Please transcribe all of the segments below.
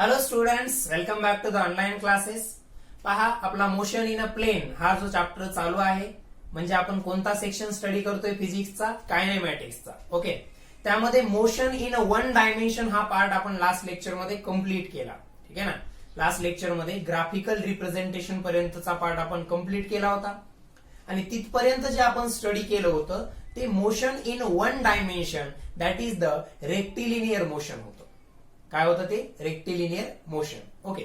Hello students, welcome back to the online classes. पहा, आपला motion in a plain हा जो चॅप्टर चालू आहे, म्हणजे आपण कोणता सेक्शन स्टडी करतोय फिजिक्सचा, कायनेमॅटिक्सचा. ओके, त्यामध्ये motion in a one dimension हा पार्ट आपण लास्ट लेक्चर मध्ये कम्प्लीट केला. ठीक आहे ना. लास्ट लेक्चर मध्ये ग्राफिकल रिप्रेझेंटेशन पर्यंतचा पार्ट आपण कम्प्लीट केला होता आणि तिथपर्यंत जे आपण स्टडी केलं होतं ते motion in one dimension, that is the rectilinear motion होतं. काय होतं ते? Rectilinear motion. ओके,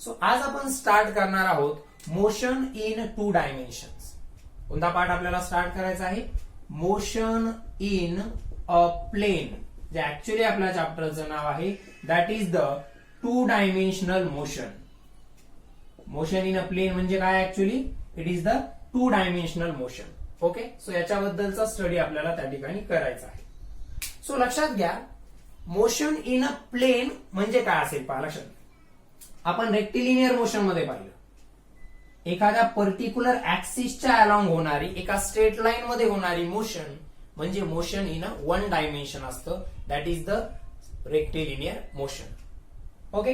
सो आज आपण स्टार्ट करणार आहोत मोशन इन टू डायमेन्शन्स. कोणता पार्ट आपल्याला स्टार्ट करायचा आहे? मोशन इन अ प्लेन, जे ऍक्च्युअली आपल्या चॅप्टरचं नाव आहे, that is the two dimensional motion. Motion in a plane म्हणजे काय? Actually it is the two dimensional motion. Okay, so याच्याबद्दलचा स्टडी आपल्याला त्या ठिकाणी करायचा आहे. सो लक्षात घ्या, मोशन इन अ प्लेन म्हणजे काय असेल पहा. लक्षात घ्या, आपण रेक्टिलिनियर मोशन मध्ये पाहिलं, एखाद्या पर्टिक्युलर ऍक्सिसच्या अलॉंग होणारी, एका स्ट्रेट लाईन मध्ये होणारी मोशन म्हणजे motion in a one dimension असतं, that is the rectilinear motion. Okay,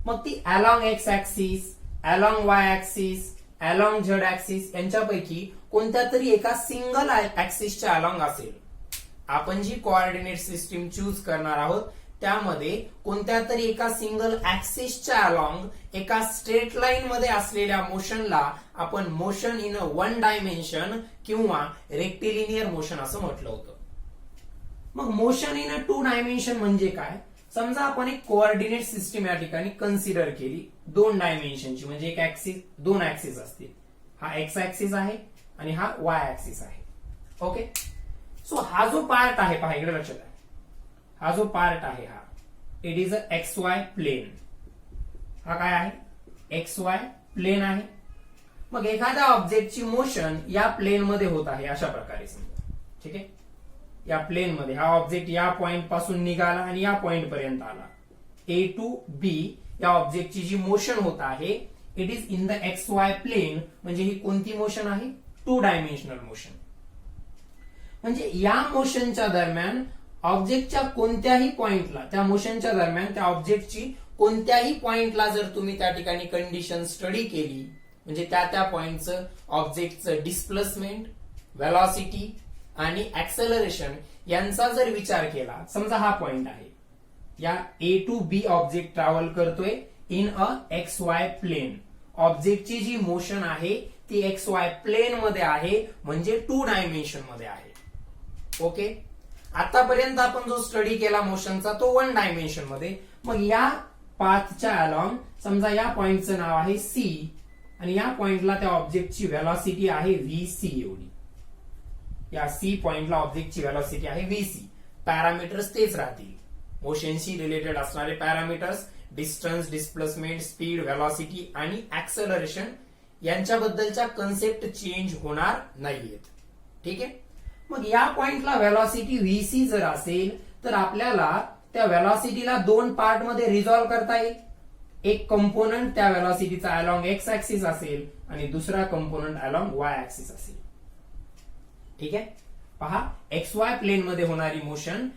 मग ती along X axis, along Y axis, along Z axis यांच्यापैकी कोणत्या तरी एका सिंगल ऍक्सिसच्या अलॉंग असेल. आपण जी कोऑर्डिनेट सिस्टीम चूज करणार आहोत त्यामध्ये कोणत्या तरी एका सिंगल ऍक्सिसच्या अलॉंग एका स्ट्रेट लाईन मध्ये असलेल्या मोशनला आपण motion in a one dimension किंवा रेक्टिलिनियर मोशन असं म्हटलं होतं. मग motion in a two dimension म्हणजे काय? समजा आपण एक कोऑर्डिनेट सिस्टीम या ठिकाणी कन्सिडर केली दोन डायमेन्शनची, म्हणजे एक ऍक्सिस, दोन ऍक्सिस असतील. हा एक्स ऍक्सिस आहे आणि हा वाय ऍक्सिस आहे. ओके, सो हा जो पार्ट आहे पहा, इकडे लक्षात आहे, हा जो पार्ट आहे हा it is a X Y plain. हा काय आहे? एक्स वाय प्लेन आहे. मग एखाद्या ऑब्जेक्टची मोशन या प्लेन मध्ये होत आहे अशा प्रकारे समजा. ठीक आहे, या प्लेन मध्ये हा ऑब्जेक्ट या पॉइंट पासून निघाला आणि या पॉइंट पर्यंत आला. ए टू बी या ऑब्जेक्टची जी मोशन होत आहे it is in the x Y plain. म्हणजे ही कोणती मोशन आहे? To dimensional motion. म्हणजे या मोशनच्या दरम्यान ऑब्जेक्टच्या कोणत्याही पॉइंटला, त्या मोशनच्या दरम्यान त्या ऑब्जेक्टची कोणत्याही पॉइंटला जर तुम्ही त्या ठिकाणी कंडिशन स्टडी केली, म्हणजे त्या पॉइंटचं ऑब्जेक्टचं डिस्प्लेसमेंट, व्हेलॉसिटी आणि ऍक्सेलरेशन यांचा जर विचार केला, समजा हा पॉइंट आहे, या A to B object travel करतोय in a X Y plane. ऑब्जेक्टची जी मोशन आहे ती एक्स वाय प्लेन मध्ये आहे, म्हणजे टू डायमेन्शन मध्ये आहे. ओके, आतापर्यंत आपण जो स्टडी केला मोशनचा तो वन डायमेन्शन मध्ये. मग या पाथच्या अलॉंग समजा या पॉइंटचं नाव आहे सी आणि या पॉइंटला त्या ऑब्जेक्टची व्हेलॉसिटी आहे व्हीसी एवढी. या सी पॉइंटला ऑब्जेक्टची व्हेलॉसिटी आहे व्हीसी. पॅरामीटर्स तेच राहतील, मोशनशी रिलेटेड असणारे parameters, distance, displacement, speed, velocity आणि ऍक्सेलरेशन यांच्याबद्दलच्या कन्सेप्ट चेंज होणार नाहीयेत. ठीक आहे, मग या पॉइंटला व्हेलॉसिटी व्हीसी जर असेल तर आपल्याला त्या व्हेलॉसिटीला दोन पार्ट मध्ये रिझॉल्व्ह करता येईल. एक कंपोनंट त्या व्हेलॉसिटीचा अलॉंग एक्स ऍक्सिस असेल आणि दुसरा कंपोनंट अलॉंग वाय ऍक्सिस असेल. ठीक आहे, पहा, एक्स वाय प्लेन मध्ये होणारी मोशन,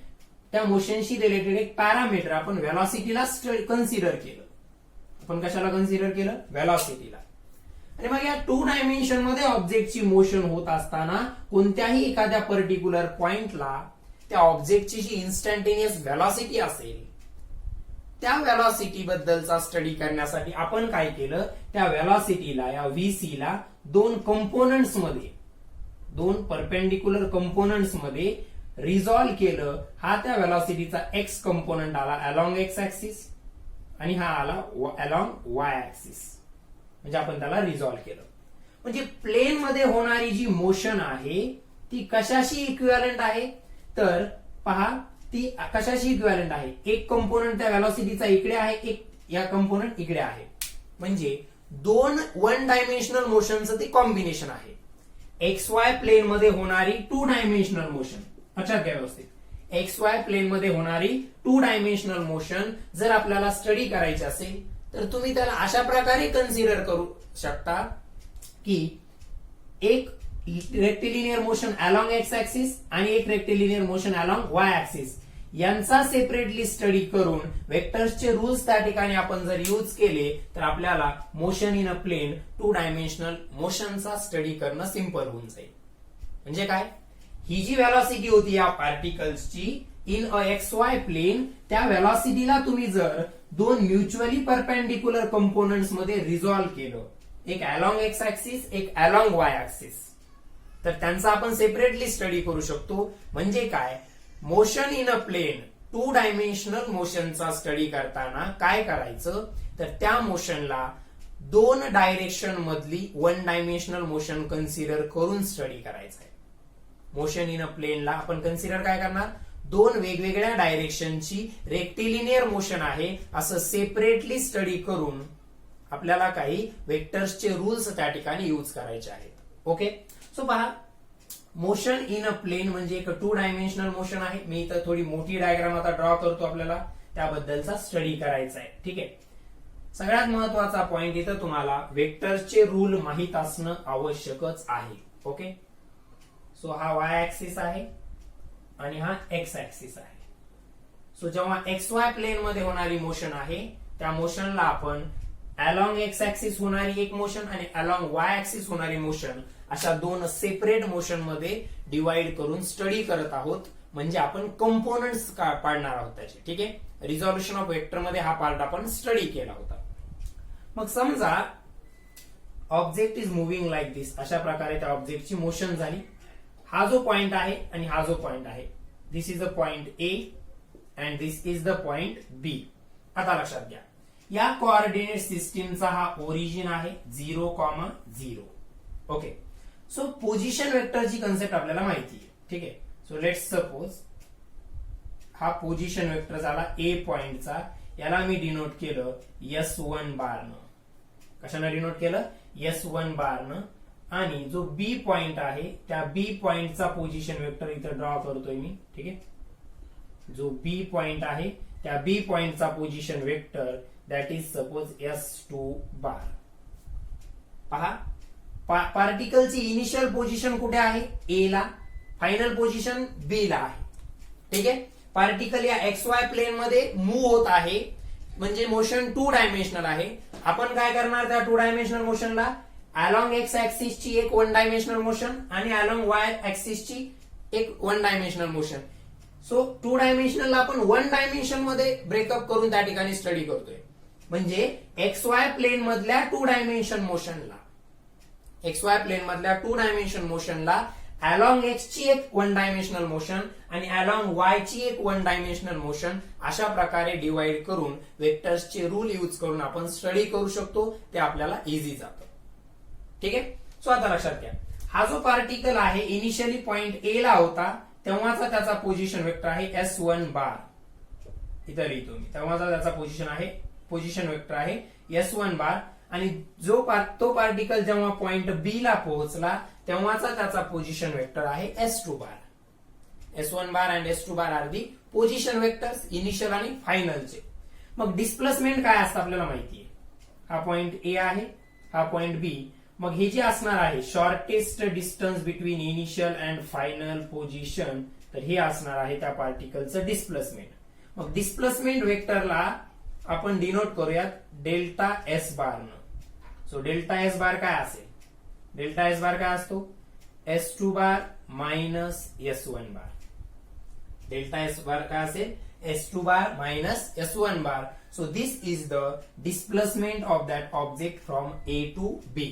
त्या मोशनशी रिलेटेड एक पॅरामीटर आपण व्हेलॉसिटीला कन्सिडर केलं. आपण कशाला कन्सिडर केलं? व्हेलॉसिटीला. आणि मग या टू डायमेन्शन मध्ये ऑब्जेक्टची मोशन होत असताना कोणत्याही एखाद्या पर्टिक्युलर पॉइंटला त्या ऑब्जेक्टची जी इन्स्टंटेनियस व्हेलॉसिटी असेल त्या व्हेलॉसिटी बद्दलचा स्टडी करण्यासाठी आपण काय केलं? त्या व्हेलॉसिटीला, या व्हीसी ला दोन कंपोनंट्स मध्ये, दोन परपेंडिक्युलर कंपोनंट्स मध्ये रिझॉल्व्ह केलं. हा त्या व्हेलॉसिटीचा एक्स कंपोनंट आला अलॉंग एक्स ऍक्सिस आणि हा आला अलॉंग वाय ऍक्सिस. म्हणजे आपण त्याला रिझॉल्व्ह केलं. म्हणजे प्लेन मध्ये होणारी जी मोशन आहे ती कशाशी इक्विव्हॅलंट आहे? तर पहा, ती कशाशी इक्विव्हॅलंट आहे? एक कंपोनंट त्या व्हेलॉसिटीचा इकडे आहे, एक या कंपोनंट इकडे आहे. म्हणजे दोन वन डायमेन्शनल मोशनचं ते कॉम्बिनेशन आहे. एक्स वाय प्लेन मध्ये होणारी टू डायमेन्शनल मोशन, लक्षात घ्या व्यवस्थित, एक्स वाय प्लेन मध्ये होणारी टू डायमेन्शनल मोशन जर आपल्याला स्टडी करायची असेल तर तुम्ही त्याला अशा प्रकारे कन्सिडर करू शकता की एक rectilinear motion along X axis आणि एक rectilinear motion along Y axis यांचा सेपरेटली स्टडी करून वेक्टर्सचे रूल्स त्या ठिकाणी आपण जर यूज केले तर आपल्याला motion in a plane 2 dimensional मोशनचा स्टडी करणं सिंपल होऊन जाईल. म्हणजे काय, ही जी व्हेलॉसिटी होती या पार्टिकल्सची इन अ XY प्लेन, त्या व्हेलॉसिटीला तुम्ही जर दोन म्युच्युअली परपेंडिक्युलर कंपोनंट्स मध्ये रिझॉल्व्ह केलं, एक अलोंग एक्स ऍक्सिस एक अलोंग वाय ऍक्सिस, तर त्यांचा आपण सेपरेटली स्टडी करू शकतो. म्हणजे काय, motion in a plane 2 dimensional मोशनचा स्टडी करताना काय करायचं, तर त्या मोशनला 2 डायरेक्शन मधली 1 डायमेन्शनल मोशन कन्सिडर करून स्टडी करायचं आहे. मोशन इन अ प्लेनला आपण कन्सिडर काय करणार, 2 वेगवेगळ्या डायरेक्शनची रेक्टिलिनियर मोशन आहे असं सेपरेटली स्टडी करून आपल्याला काही वेक्टर्सचे रूल्स त्या ठिकाणी यूज करायचे आहेत. ओके, सो पहा, मोशन इन अ प्लेन म्हणजे एक 2 डायमेन्शनल मोशन आहे. मी इथं थोडी मोठी डायग्राम आता ड्रॉ करतो, आपल्याला त्याबद्दलचा स्टडी करायचा आहे. ठीक आहे, सगळ्यात महत्वाचा पॉइंट इथं तुम्हाला वेक्टर्सचे रूल माहित असणं आवश्यकच आहे. ओके, सो हा वाय ऍक्सिस आहे आणि हा एक्स ऍक्सिस आहे. सो जेव्हा XY प्लेन मध्ये होणारी मोशन आहे त्या मोशनला आपण अलोंग एक्स ऍक्सिस होणारी एक मोशन आणि अलोंग वाय ऍक्सिस होणारी मोशन अशा 2 सेपरेट मोशन मध्ये डिवाइड करून स्टडी करत आहोत. म्हणजे आपण कंपोनंट्स पाडणार आहोत त्याचे. ठीक आहे, रिझॉल्युशन ऑफ वेक्टर मध्ये हा पार्ट आपण स्टडी केला होता. मग समजा ऑब्जेक्ट इज मुव्हिंग लाईक दिस, अशा प्रकारे त्या ऑब्जेक्टची मोशन झाली. हा जो पॉइंट आहे आणि हा जो पॉइंट आहे, this is a point A and this is the point B. आता लक्षात घ्या, या कोऑर्डिनेट सिस्टीमचा हा ओरिजिन आहे 0,0. ओके, सो पोझिशन वेक्टरची कन्सेप्ट आपल्याला माहिती आहे. ठीक आहे, सो लेट्स सपोज हा पोझिशन वेक्टर झाला ए पॉइंटचा, याला मी डिनोट केलं S1 बारनं. कशानं डिनोट केलं, S1 बारनं. आणि जो बी पॉइंट आहे त्या बी पॉइंटचा पोझिशन वेक्टर इथं ड्रॉ करतोय मी. ठीक आहे, जो बी पॉइंट आहे त्या बी पॉइंटचा position vector that is suppose S2 bar. पहा, पार्टिकलची इनिशियल पोझिशन कुठे आहे, ए ला, फायनल पोझिशन बी ला आहे. ठीक आहे, पार्टिकल या XY प्लेन मध्ये मूव्ह होत आहे, म्हणजे मोशन 2 डायमेन्शनल आहे. आपण काय करणार, त्या 2 डायमेन्शनल मोशनला अलोंग एक्स ऍक्सिस ची एक 1 डायमेन्शनल मोशन आणि अलोंग वाय ऍक्सिस ची एक 1 डायमेन्शनल मोशन. सो 2 डायमेन्शनल आपण 1 डायमेन्शन मध्ये ब्रेकअप करून त्या ठिकाणी स्टडी करतोय. म्हणजे XY प्लेन मधल्या 2 डायमेन्शन मोशनला, XY प्लेन मधल्या 2 डायमेन्शन मोशनला अलोंग एक्स ची एक 1 डायमेन्शनल मोशन आणि अलोंग वाय ची एक 1 डायमेन्शनल मोशन अशा प्रकारे डिवाइड करून वेक्टर्सचे रूल यूज करून आपण स्टडी करू शकतो. ते आपल्याला इझी जातं. ठीक आहे, सो आता लक्षात घ्या, हा जो पार्टिकल आहे इनिशियली पॉइंट ए ला होता तेव्हाचा त्याचा पोझिशन वेक्टर आहे S1 बार. इथं लिहितो मी, तेव्हाचा त्याचा पोझिशन वेक्टर आहे S1 बार. आणि तो पार्टिकल जेव्हा पॉइंट बी ला पोहोचला तेव्हाचा त्याचा पोझिशन वेक्टर आहे S2 bar. S1 bar and S2 bar are the position vectors initial आणि फायनलचे. मग डिस्प्लेसमेंट काय असतं आपल्याला माहिती आहे. हा पॉइंट ए आहे, हा पॉइंट बी. मग हे जे असणार आहे shortest distance between initial and final position, तर हे असणार आहे त्या पार्टिकलचं डिस्प्लेसमेंट. मग डिस्प्लेसमेंट वेक्टरला आपण डिनोट करूयात डेल्टा एस बारनं. सो डेल्टा एस बार काय असेल, डेल्टा एस बार काय असतो, S2 bar minus S1 bar. Delta S bar काय असेल, S2 bar minus S1 bar. So this is the displacement of that object from A to B.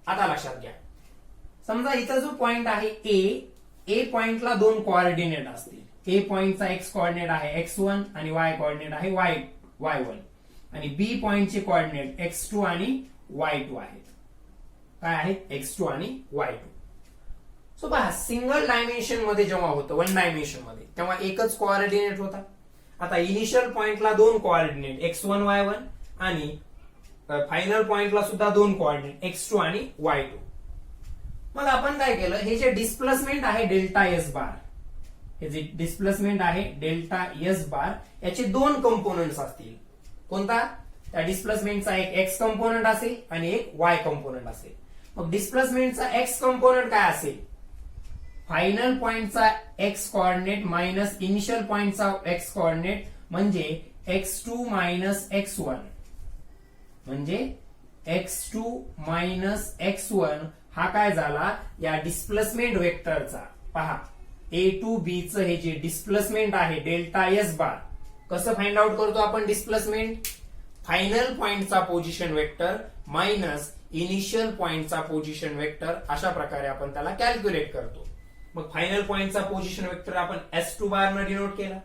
आता लक्षात घ्या, समजा इथं जो पॉइंट आहे ए पॉइंटला 2 कोऑर्डिनेट असतील. ए पॉइंटचा एक्स कोऑर्डिनेट आहे x1 आणि वाय कोऑर्डिनेट आहे y1 आणि बी पॉइंटचे कोऑर्डिनेट x2 आणि y2 आहेत. काय आहेत, x2 आणि y2. सो पहा, सिंगल डायमेन्शन मध्ये जेव्हा होतं 1 डायमेन्शन मध्ये तेव्हा एकच कोऑर्डिनेट होता. आता इनिशियल पॉइंटला 2 कोऑर्डिनेट x1 y1 आणि फायनल पॉइंटला सुद्धा 2 कोऑर्डिनेट x2 आणि y2. मग आपण काय केलं, हे जे डिस्प्लेसमेंट आहे डेल्टा एस बार, हे जे डिस्प्लेसमेंट आहे डेल्टा एस बार, याचे 2 कंपोनंट्स असतील. कोणता, त्या डिस्प्लेसमेंटचा एक एक्स कंपोनंट असेल आणि एक वाय कंपोनंट असेल. मग डिस्प्लेसमेंटचा एक्स कंपोनंट काय असेल, फायनल पॉइंटचा एक्स कोऑर्डिनेट मायनस इनिशियल पॉइंटचा एक्स कोऑर्डिनेट म्हणजे x2 मायनस x1 म्हणजे x2 मायनस x1 हा काय झाला या डिस्प्लेसमेंट वेक्टरचा. पहा ए टू बी च हे जे डिस्प्लेसमेंट आहे डेल्टा एस बार कसं फाइंड आउट करतो आपण डिस्प्लेसमेंट. फायनल पॉइंटचा पोझिशन वेक्टर मायनस इनिशियल पॉइंटचा पोझिशन वेक्टर अशा प्रकारे आपण त्याला कॅल्क्युलेट करतो. मग फायनल पॉइंटचा पोझिशन वेक्टर आपण S2 बार न डिनोट केला,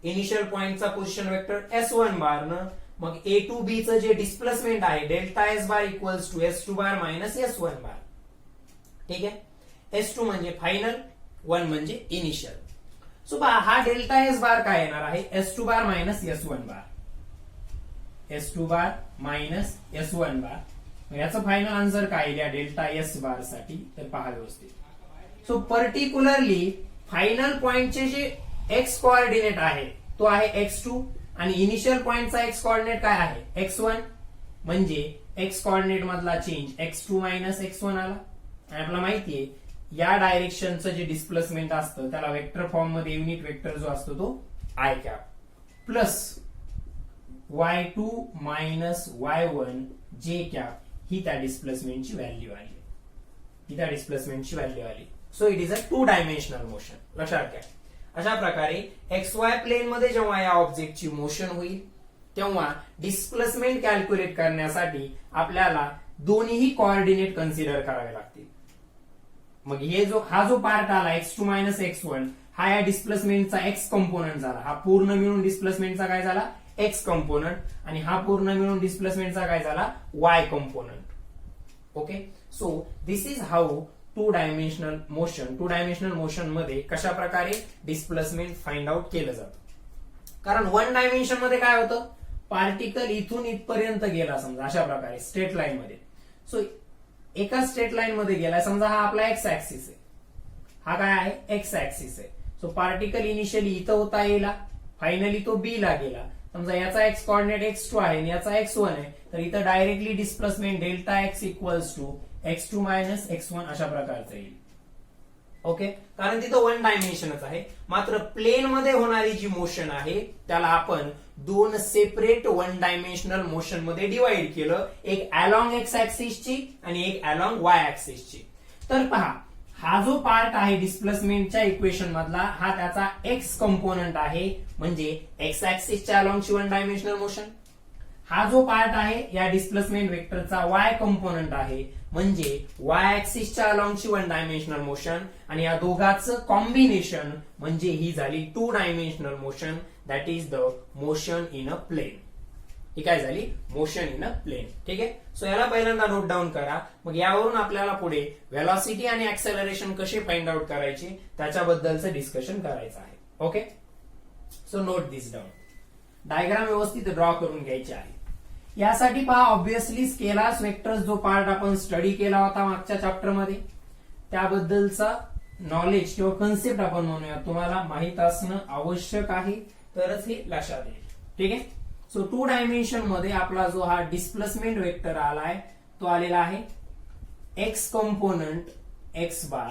इनिशियल पॉइंटचा पोझिशन वेक्टर S1 बार न. मग ए टू बी च जे डिस्प्लेसमेंट आहे delta S bar equals to S2 bar minus S1 bar. ठीक आहे. S2 म्हणजे फायनल, 1 म्हणजे इनिशियल. सो पहा हा डेल्टा एस बार काय येणार आहे S2 बार मायनस S1 बार. S2 बार मायनस S1 बार. याचं फायनल आन्सर काय या डेल्टा एस बार साठी तर पहा व्यवस्थित. सो पर्टिक्युलरली फायनल पॉइंटचे जे एक्स कोऑर्डिनेट आहे तो आहे x2 आणि इनिशियल पॉइंटचा एक्स कोऑर्डिनेट काय आहे x1 म्हणजे एक्स कोऑर्डिनेट मधला चेंज x2 मायनस x1 आला. आणि आपल्याला माहितीये या डायरेक्शनचं जे डिस्प्लेसमेंट असतं त्याला वेक्टर फॉर्म मध्ये युनिट वेक्टर जो असतो तो I cap plus y2 minus y1 J cap ही त्या डिस्प्लेसमेंटची व्हॅल्यू आली. So it is a 2 dimensional motion. लक्षात घ्या. अशा प्रकारे XY प्लेन मध्ये जेव्हा या ऑब्जेक्टची मोशन होईल तेव्हा डिस्प्लेसमेंट कॅल्क्युलेट करण्यासाठी आपल्याला दोन्ही कोऑर्डिनेट कन्सिडर करावे लागतील. मग हा जो पार्ट आला x2 मायनस x1 हा या डिस्प्लेसमेंटचा x कंपोनंट झाला. हा पूर्ण मिळून डिस्प्लेसमेंटचा काय झाला x कंपोनंट आणि हा पूर्ण मिळून डिस्प्लेसमेंटचा काय झाला y component. Okay. So this is how to dimensional motion मध्ये कशा प्रकारे डिस्प्लेसमेंट फाइंड आउट केलं जातं. कारण 1 डायमेन्शन मध्ये काय होतं पार्टिकल इथून इथपर्यंत गेला समजा अशा प्रकारे स्ट्रेट लाईन मध्ये. सो एका स्ट्रेट लाईन मध्ये गेला समजा हा आपला एक्स ऍक्सिस आहे, हा काय आहे एक्स ऍक्सिस आहे. सो पार्टिकल इनिशियली इथं होता येला, फायनली तो बी ला गेला. समजा याचा एक्स कोऑर्डिनेट x2 आहे आणि याचा x1 आहे तर इथं directly displacement delta X equals to x2 minus x1 अशा प्रकारचं येईल. ओके. कारण तिथं 1 डायमेन्शनच आहे. मात्र प्लेन मध्ये होणारी जी मोशन आहे त्याला आपण 2 सेपरेट 1 डायमेन्शनल मोशन मध्ये डिवाइड केलं. एक अलॉंग एक्स ऍक्सिसची आणि एक अलॉंग वाय ऍक्सिसची. तर पहा हा जो पार्ट आहे डिस्प्लेसमेंटच्या इक्वेशन मधला हा त्याचा एक्स कंपोनंट आहे म्हणजे एक्स ऍक्सिसच्या अलॉंगची 1 डायमेन्शनल मोशन. हा जो पार्ट आहे या डिस्प्लेसमेंट वेक्टरचा वाय कंपोनंट आहे म्हणजे वाय ऍक्सिसच्या अलॉंगची 1 डायमेन्शनल मोशन आणि या दोघांचं कॉम्बिनेशन म्हणजे ही झाली 2 dimensional motion that is the motion in a plane. ही काय झाली मोशन इन अ प्लेन. ठीक आहे. सो याला पहिल्यांदा नोट डाऊन करा. मग यावरून आपल्याला पुढे व्हेलॉसिटी आणि ऍक्सेलरेशन कसे फाइंड आउट करायचे त्याच्याबद्दलचं डिस्कशन करायचं आहे. ओके. सो नोट दिस डाऊन. डायग्राम व्यवस्थित ड्रॉ करून घ्यायचे आहे. यासाठी पहा ऑब्व्हियसली स्केलार्स वेक्टर्स जो पार्ट आपण स्टडी केला होता मागच्या चॅप्टर मध्ये त्याबद्दलचा नॉलेज किंवा कन्सेप्ट आपण म्हणूया तुम्हाला माहित असणं आवश्यक आहे तरच हे लक्षात येईल. ठीक आहे. सो 2 डायमेन्शन मध्ये आपला जो हा डिस्प्लेसमेंट वेक्टर आलाय तो आलेला आहे एक्स कंपोनंट एक्स बार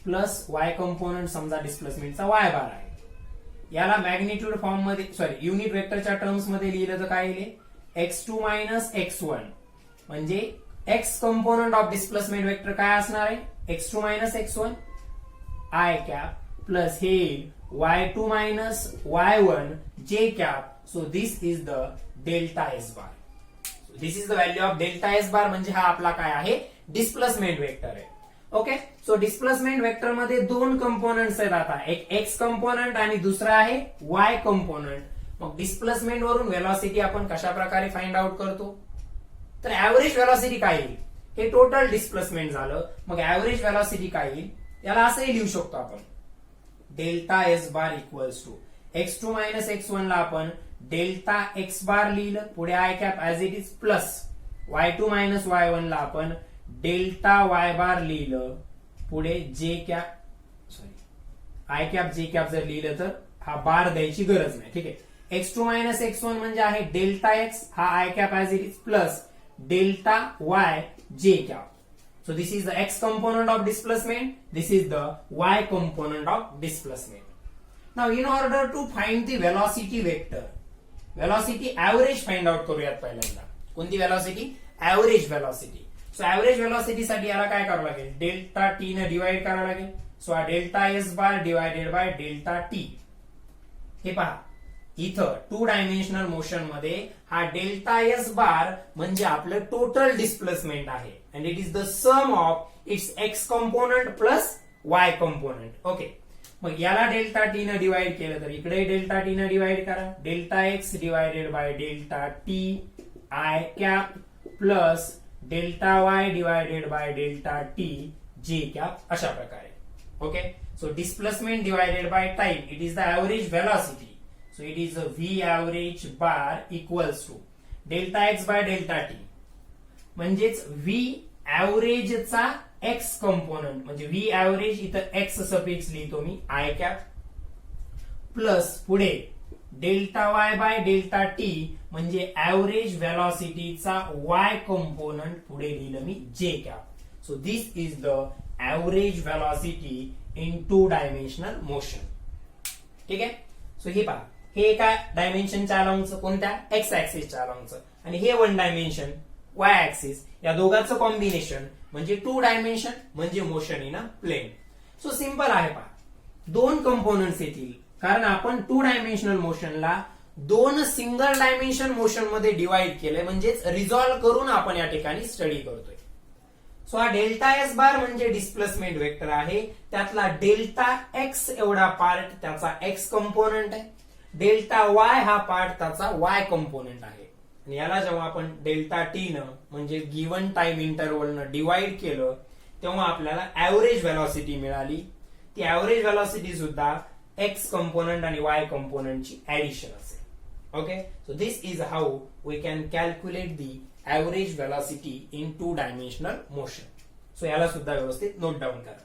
प्लस वाय कंपोनंट समजा डिस्प्लेसमेंटचा वाय बार आहे. याला मॅग्निट्यूड फॉर्म मध्ये युनिट वेक्टरच्या टर्म्स मध्ये लिहिलं तर काय येईल x2 मायनस x1 म्हणजे x component of displacement vector काय असणार आहे x2 minus x1 I cap plus हे y2 minus y1 J cap. So this is the delta S bar. This is the value of delta S bar म्हणजे हा आपला काय आहे displacement vector आहे. ओके. सो डिस्प्लेसमेंट वेक्टर मध्ये 2 components आहेत आता एक एक्स कंपोनंट आणि दुसरा आहे वाय कंपोनंट. मग डिस्प्लेसमेंट वरून व्हेलॉसिटी आपण कशा प्रकारे फाइंड आउट करतो तर ऍव्हरेज व्हेलॉसिटी काय येईल हे टोटल डिस्प्लेसमेंट झालं. मग ऍव्हरेज व्हेलॉसिटी काय येईल याला असंही लिहू शकतो आपण delta S bar equals to x2 minus x1 ला आपण डेल्टा एक्स बार लिहिलं पुढे I cap as it is plus y2 minus y1 ला आपण डेल्टा वाय बार लिहिलं पुढे J cap I cap J cap जर लिहिलं तर हा बार द्यायची गरज नाही. ठीक आहे. x2 मायनस x1 म्हणजे आहे डेल्टा एक्स हा I cap as it is plus delta Y J cap. So this is the x component of displacement. This is the y component of displacement. Now in order to find the velocity vector, velocity average find out करूयात पहिल्यांदा. कोणती velocity? Average velocity. So average velocity साठी याला काय करावं लागेल? Delta T ने divide करावं लागेल. सो हा delta S bar divided by delta T. हे पहा इथं 2 डायमेन्शनल मोशन मध्ये हा डेल्टा एस बार म्हणजे आपलं टोटल डिस्प्लेसमेंट आहे. And it is the sum of its X component plus Y component. Okay, मग याला डेल्टा टी ने डिवाइड केलं तर इकडे डेल्टा टी ने डिवाइड करा. Delta X divided by delta T I cap plus delta Y divided by delta T J cap, अशा प्रकारे. Okay, so displacement divided by time, it is the average velocity. So it is a v average bar equals to delta x by delta t. म्हणजेच v average चा x component म्हणजे v average इथं x suffix लिहितो मी i cap plus पुढे delta y by delta t म्हणजे average velocity चा y component पुढे लिहिलं मी j cap. So this is the average velocity in 2-dimensional motion. ठीक आहे. सो हे पहा, हे एका डायमेन्शनच्या अलॉंगचं, कोणत्या एक्स ऍक्सिसच्या अलॉंगचं, आणि हे 1 डायमेन्शन वाय ऍक्सिस, या दोघांचं कॉम्बिनेशन म्हणजे 2 डायमेन्शन म्हणजे motion in a plane. So simple आहे पहा, 2 कंपोनंट्स येतील कारण आपण 2 डायमेन्शनल मोशनला 2 सिंगल डायमेन्शन मोशन मध्ये डिवाइड केलंय, म्हणजेच रिझॉल्व्ह करून आपण या ठिकाणी स्टडी करतोय. सो हा डेल्टा एस बार म्हणजे डिस्प्लेसमेंट वेक्टर आहे. त्यातला डेल्टा एक्स एवढा पार्ट त्याचा एक्स कंपोनंट आहे. डेल्टा वाय हा पार्ट त्याचा वाय कंपोनंट आहे. आणि याला जेव्हा आपण डेल्टा टी न म्हणजे गिव्हन टाइम इंटरवल न डिवाइड केलं तेव्हा आपल्याला ऍव्हरेज व्हेलॉसिटी मिळाली. ती ऍव्हरेज व्हेलॉसिटी सुद्धा एक्स कंपोनंट आणि वाय कंपोनंटची ऍडिशन असेल. Okay, so this is how we can calculate the average velocity in 2-dimensional motion. सो याला सुद्धा व्यवस्थित नोट डाऊन करा.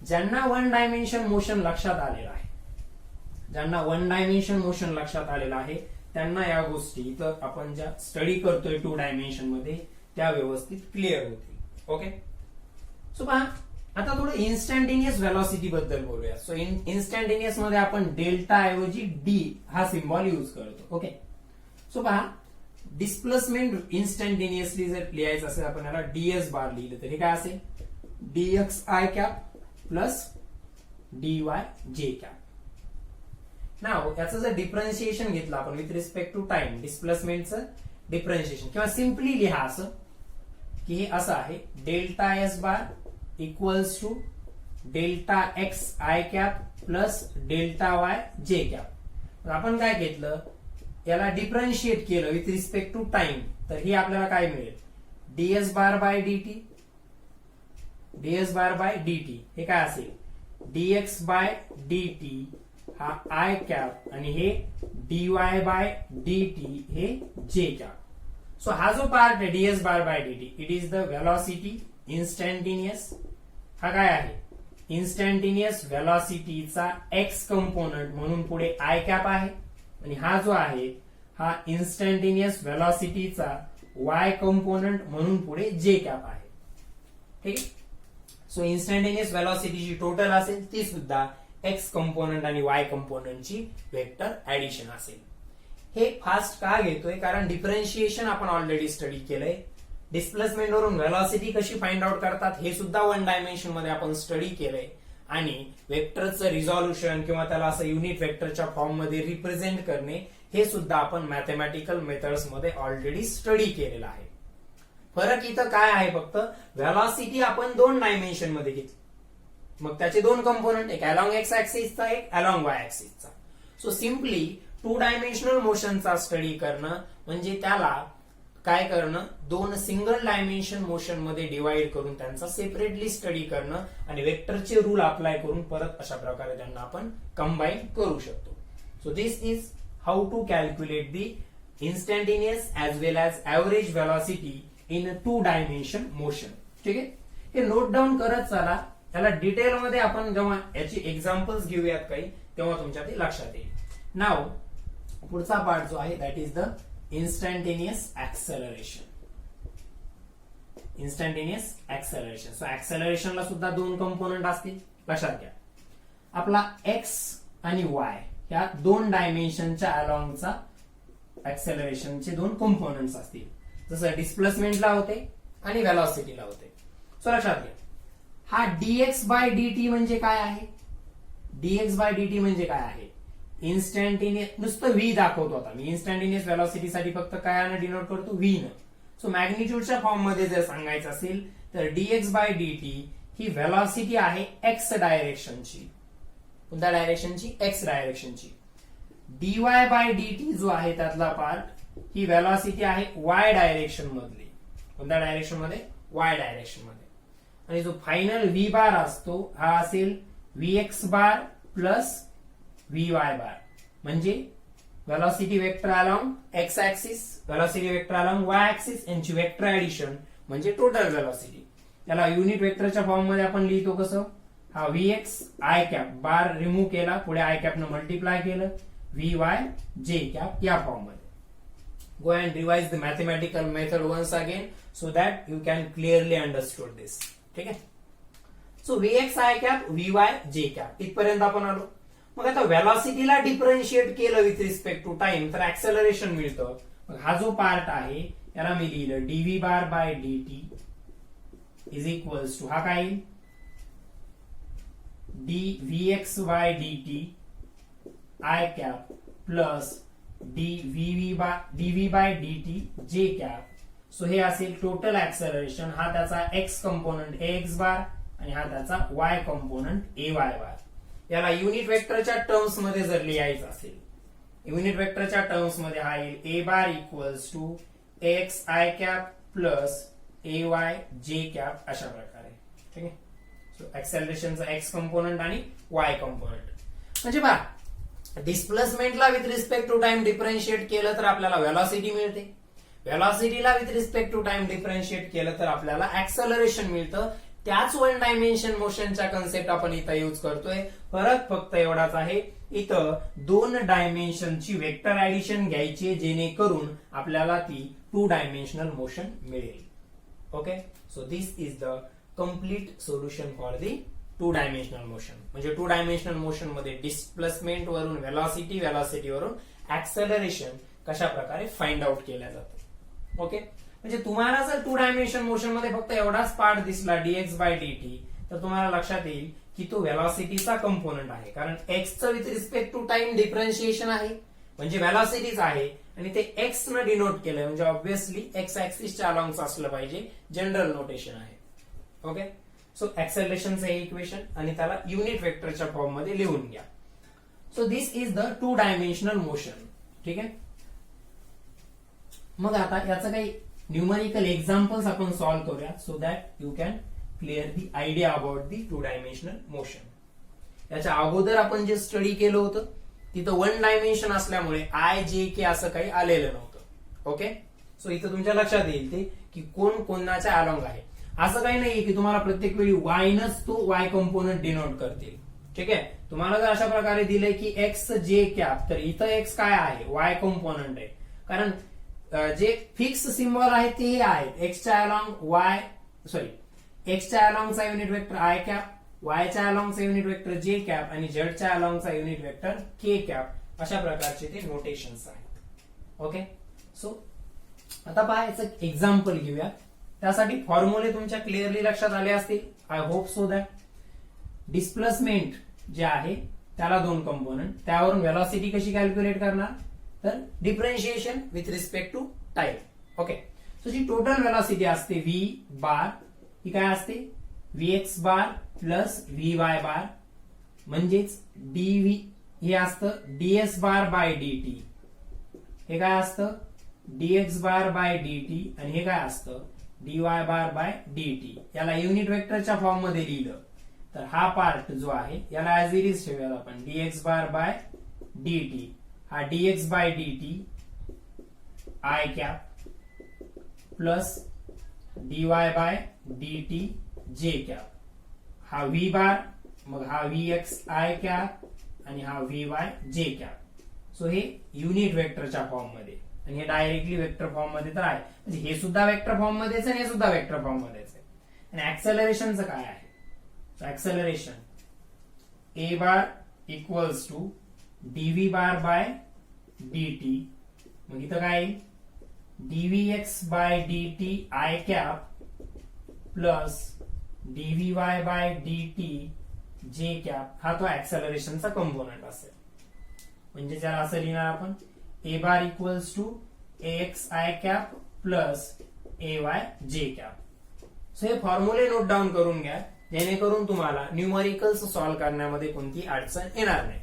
ज्यांना 1 डायमेन्शन मोशन लक्षात आलेला आहे, ज्यांना 1 डायमेन्शन मोशन लक्षात आलेला आहे त्यांना या गोष्टी इथं आपण ज्या स्टडी करतोय 2 डायमेन्शन मध्ये त्या व्यवस्थित क्लिअर होतील. ओके, सो पहा आता थोडं इन्स्टंटेनियस व्हेलॉसिटी बद्दल बोलूया. सो इन्स्टंटेनियस मध्ये आपण डेल्टा ऐवजी डी हा सिम्बॉल यूज करतो. ओके, सो पहा डिस्प्लेसमेंट इन्स्टंटेनियसली जर लिहायचं असेल आपण याला डीएस बार लिहिलं तरी काय असेल, D X I cap plus D Y J cap. नाव याचं जर डिफरन्शिएशन घेतलं आपण विथ रिस्पेक्ट टू टाइम, डिस्प्लेसमेंटचं डिफरन्शिएशन किंवा सिम्पली लिहा असं की हे असं आहे, delta S bar equals to delta X I cap plus delta Y J cap. आपण काय घेतलं, याला डिफरन्शिएट केलं विथ रिस्पेक्ट टू टाइम, तर ही आपल्याला काय मिळेल, DS bar by DT, DS bar by DT हे काय असेल, डीएक्स बाय डीटी हा आय कॅप आणि हे डीवाय बाय डीटी हे जे कॅप. सो हा जो पार्ट आहे DS bar by DT, it is the velocity instantaneous. हा काय आहे, इन्स्टंटेनियस व्हेलॉसिटीचा एक्स कंपोनंट म्हणून पुढे आय कॅप आहे, आणि हा जो आहे हा इन्स्टंटेनियस व्हेलॉसिटीचा वाय कंपोनंट म्हणून पुढे जे कॅप आहे. ठीक, सो इन्स्टंटेनियस व्हेलॉसिटीची टोटल असेल ती सुद्धा एक्स कंपोनंट आणि वाय कंपोनंटची वेक्टर ऍडिशन असेल. हे फास्ट का घेतोय, कारण डिफरन्शिएशन आपण ऑलरेडी स्टडी केलंय. डिस्प्लेसमेंट वरून व्हेलॉसिटी कशी फाइंड आउट करतात हे सुद्धा 1 डायमेन्शन मध्ये आपण स्टडी केलंय. आणि वेक्टरचं रिझॉल्युशन किंवा त्याला असं युनिट वेक्टरच्या फॉर्म मध्ये रिप्रेझेंट करणे हे सुद्धा आपण मॅथमॅटिकल मेथड्स मध्ये ऑलरेडी स्टडी केलेलं आहे. फरक इथं काय आहे, फक्त व्हेलॉसिटी आपण 2 डायमेन्शन मध्ये घेतली, मग त्याचे 2 कंपोनंट, एक अलॉंग एक्स ऍक्सिसचा एक अलॉंग वाय ऍक्सिसचा. सो सिम्पली 2 डायमेन्शनल मोशनचा स्टडी करणं म्हणजे त्याला काय करणं, 2 सिंगल डायमेन्शन मोशन मध्ये डिवाइड करून त्यांचा सेपरेटली स्टडी करणं आणि वेक्टरचे रूल अप्लाय करून परत अशा प्रकारे त्यांना आपण कंबाईन करू शकतो. So this is how to calculate the instantaneous as well as average velocity in 2 dimension motion. ठीक आहे, हे नोट डाऊन करत चला. त्याला डिटेलमध्ये आपण जेव्हा याची एक्झाम्पल्स घेऊयात काही तेव्हा तुमच्या ते लक्षात येईल. नाव पुढचा पार्ट जो आहे that is the instantaneous acceleration. Instantaneous acceleration. So ऍक्सेलरेशनला सुद्धा दोन कंपोनंट असतील, लक्षात घ्या. आपला एक्स आणि वाय या दोन डायमेन्शनच्या अलॉंगचा ऍक्सेलरेशनचे दोन कंपोनंट्स असतील, जसं डिस्प्लेसमेंटला होते आणि व्हेलॉसिटीला होते. सो लक्षात घ्या, हा dx बाय dt म्हणजे काय आहे? dx बाय dt म्हणजे काय आहे? इन्स्टंटेनियस, नुसतं v दाखवतो आता मी. इन्स्टंटेनियस व्हेलॉसिटीसाठी फक्त काय डिनोट करतो? v न. सो मॅग्निट्यूडच्या फॉर्म मध्ये जर सांगायचं असेल तर dx by dt he velocity आहे एक्स डायरेक्शनची. कोणत्या डायरेक्शनची? एक्स डायरेक्शनची. dy बाय dt जो आहे त्यातला पार्ट ही व्हेलॉसिटी आहे y डायरेक्शन मधली. कोणत्या डायरेक्शन मध्ये? y डायरेक्शन मध्ये. आणि जो फायनल v बार असतो हा असेल vx बार प्लस vy बार, म्हणजे velocity vector along X axis, velocity vector along Y axis, यांची वेक्टर ऍडिशन म्हणजे टोटल व्हेलॉसिटी. याला युनिट वेक्टरच्या फॉर्म मध्ये आपण लिहितो कसं? हा vx I cap bar remove केला, पुढे आय कॅप न मल्टिप्लाय केलं, vy j कॅप या फॉर्म मध्ये. Go and revise the mathematical method once again so that you can clearly understood this. ठीक आहे. So vx i cap vy j cap इथपर्यंत आपण आलो. मग आता व्हेलॉसिटीला डिफरन्शिएट केलं विथ रिस्पेक्ट टू टाइम तर ऍक्सेलरेशन मिळतं. मग हा जो पार्ट आहे याला मी लिहिलं dv bar by dt is equals to हा काय dvx by dt i cap plus dv by dt j cap. So हे असेल टोटल ऍक्सेलरेशन. हा त्याचा x कंपोनंट ax बार आणि हा त्याचा y कंपोनंट ay बार. याला युनिट वेक्टरच्या टर्म्स मध्ये जर लिहायचं असेल, युनिट वेक्टरच्या टर्म्स मध्ये हा येईल a bar equals to ax i cap plus ay j cap अशा प्रकारे. ठीक आहे. सो ऍक्सेलरेशनचा x कंपोनंट आणि y कंपोनंट. म्हणजे बघा, डिस्प्लेसमेंटला with respect to time differentiate केलं तर आपल्याला व्हेलॉसिटी मिळते. व्हेलॉसिटीला with respect to time differentiate केलं तर आपल्याला ऍक्सेलरेशन मिळतं. त्याच वन डायमेन्शन मोशनच्या कन्सेप्ट आपण इथं यूज करतोय. फरक फक्त एवढाच आहे, इथं दोन डायमेन्शनची वेक्टर ऍडिशन घ्यायची जेणेकरून आपल्याला ती टू डायमेन्शनल मोशन मिळेल. Okay. So this is the complete solution for the to dimensional motion. म्हणजे टू डायमेन्शनल मोशन मध्ये डिस्प्लेसमेंट वरून व्हेलॉसिटी, व्हेलॉसिटी वरून ऍक्सेलरेशन कशा प्रकारे फाइंड आउट केल्या जातं. ओके. म्हणजे तुम्हाला जर टू डायमेन्शन मोशन मध्ये फक्त एवढाच पार्ट दिसला dx बाय dt तर तुम्हाला लक्षात येईल की तो व्हेलॉसिटीचा कंपोनंट आहे, कारण एक्सचं with respect to time differentiation आहे म्हणजे व्हेलॉसिटीच आहे आणि ते एक्स न डिनोट केलंय म्हणजे ऑब्व्हियसली एक्स ऍक्सिसच्या अलॉंगचं असलं पाहिजे. जनरल नोटेशन आहे. ओके. सो ऍक्सेलरेशनचं हे इक्वेशन आणि त्याला युनिट वेक्टरच्या फॉर्म मध्ये लिहून घ्या. So this is the two dimensional motion. ठीक आहे. मग आता याचं काही न्यूमरिकल एक्झाम्पल्स आपण सॉल्व्ह करूया so that you can clear the idea about the to dimensional motion. याच्या अगोदर आपण जे स्टडी केलं होतं तिथं वन डायमेन्शन असल्यामुळे आय जे के असं काही आलेलं नव्हतं. ओके. सो इथं तुमच्या लक्षात येईल ते की कोण कोणाच्या अलॉंग आहे. असं काही नाहीये की तुम्हाला प्रत्येक वेळी वायनच तो वाय कंपोनंट डिनोट करतील. ठीक आहे. तुम्हाला जर अशा प्रकारे दिलंय की एक्स जे कॅप तर इथं एक्स काय आहे? वाय कंपोनंट आहे. कारण जे फिक्स सिम्बॉल आहे ते आहेत. एक्सच्या अलॉंग वाय एक्सच्या अलॉंगचा युनिट वेक्टर आय कॅप, वायच्या अलॉंगचा युनिट वेक्टर जे कॅप आणि झेडच्या अलॉंगचा युनिट वेक्टर के कॅप अशा प्रकारचे ते नोटेशन्स आहेत. ओके. सो आता पहा याचं एक्झाम्पल घेऊया. त्यासाठी फॉर्म्युले तुमच्या क्लिअरली लक्षात आले असतील. I hope so that. Displacement जे आहे त्याला दोन कंपोनंट, त्यावरून व्हेलॉसिटी कशी कॅल्क्युलेट करणार तर differentiation with respect to time. Okay. So जी टोटल व्हेलॉसिटी असते v बार ही काय असते vx bar plus vy bar म्हणजेच dv हे असतं ds बार बाय dt, हे काय असतं dx बार बाय dt आणि हे काय असतं dy बार बाय dt. याला युनिट वेक्टरच्या फॉर्म मध्ये लिहिलं तर हा पार्ट जो आहे याला ऍज इट इज ठेवूयात आपण dx बार बाय dt. हा dx by dt I cap plus dy by dt J cap. हा v बार मग हा vx आय कॅप आणि हा vy जे कॅप. सो हे युनिट वेक्टरच्या फॉर्म मध्ये आणि हे डायरेक्टली वेक्टर फॉर्म मध्ये तर आहे, म्हणजे हे सुद्धा वेक्टर फॉर्म मध्येच आहे आणि हे सुद्धा वेक्टर फॉर्म मध्येच आहे. आणि ऍक्सेलरेशनचं काय आहे? Acceleration a bar equals to dv bar by dt. मग इथं काय dvx by dt I cap plus dvy by dt j cap, हा तो ऍक्सेलरेशनचा कंपोनंट असेल. म्हणजे ज्याला असं लिहिणार आपण a bar equals to ax I cap plus ay j cap. So हे फॉर्म्युले नोट डाऊन करून घ्या, जेणेकरून तुम्हाला न्यूमरिकल्स सॉल्व्ह करण्यामध्ये कोणती अडचण येणार नाही.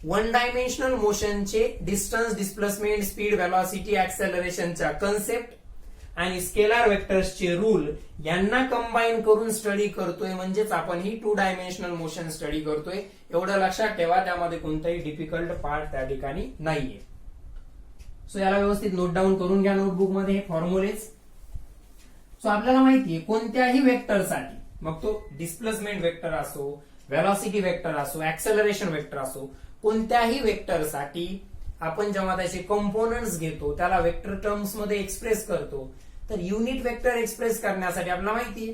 वन डायमेन्शनल मोशनचे डिस्टन्स, डिस्प्लेसमेंट, स्पीड, व्हेलॉसिटी, ऍक्सेलरेशनच्या कन्सेप्ट आणि स्केलार वेक्टर्सचे रूल यांना कंबाईन करून स्टडी करतोय, म्हणजेच आपण ही 2 डायमेन्शनल मोशन स्टडी करतोय. एवढं लक्षात ठेवा, त्यामध्ये कोणताही डिफिकल्ट पार्ट त्या ठिकाणी नाहीये. सो याला व्यवस्थित नोट डाऊन करून घ्या नोटबुक मध्ये हे फॉर्म्युलेज. सो आपल्याला माहितीये कोणत्याही वेक्टरसाठी, मग तो डिस्प्लेसमेंट वेक्टर असो, व्हेलॉसिटी वेक्टर असो, ऍक्सेलरेशन वेक्टर असो, कोणत्याही वेक्टरसाठी आपण जेव्हा त्याचे कंपोनंट्स घेतो त्याला वेक्टर टर्म्स मध्ये एक्सप्रेस करतो. तर युनिट वेक्टर एक्सप्रेस करण्यासाठी आपल्याला माहितीये